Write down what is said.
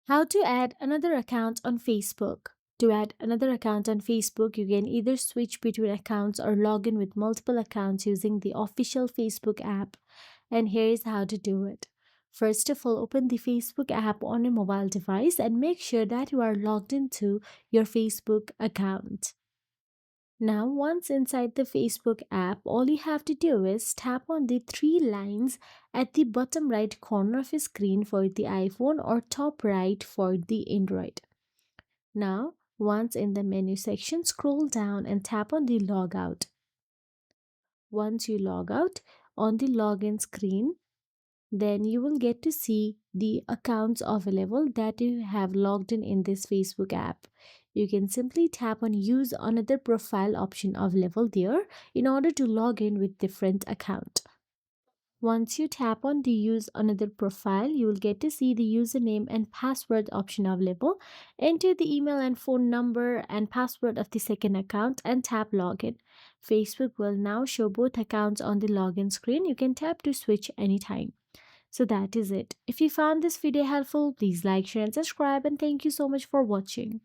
How to add another account on Facebook. To add another account on Facebook, you can either switch between accounts or log in with multiple accounts using the official Facebook app. And here is how to do it. First of all, open the Facebook app on your mobile device and make sure that you are logged into your Facebook account. Now, once inside the Facebook app, all you have to do is tap on the three lines at the bottom right corner of your screen for the iPhone or top right for the Android. Now, once in the menu section, scroll down and tap on the logout. Once you log out on the login screen, then you will get to see the accounts available that you have logged in this Facebook app. You can simply tap on use another profile option available there in order to log in with different account. Once you tap on the use another profile, you will get to see the username and password option available. Enter the email and phone number and password of the second account and tap login. Facebook will now show both accounts on the login screen. You can tap to switch anytime. So that is it. If you found this video helpful, please like, share and subscribe, and thank you so much for watching.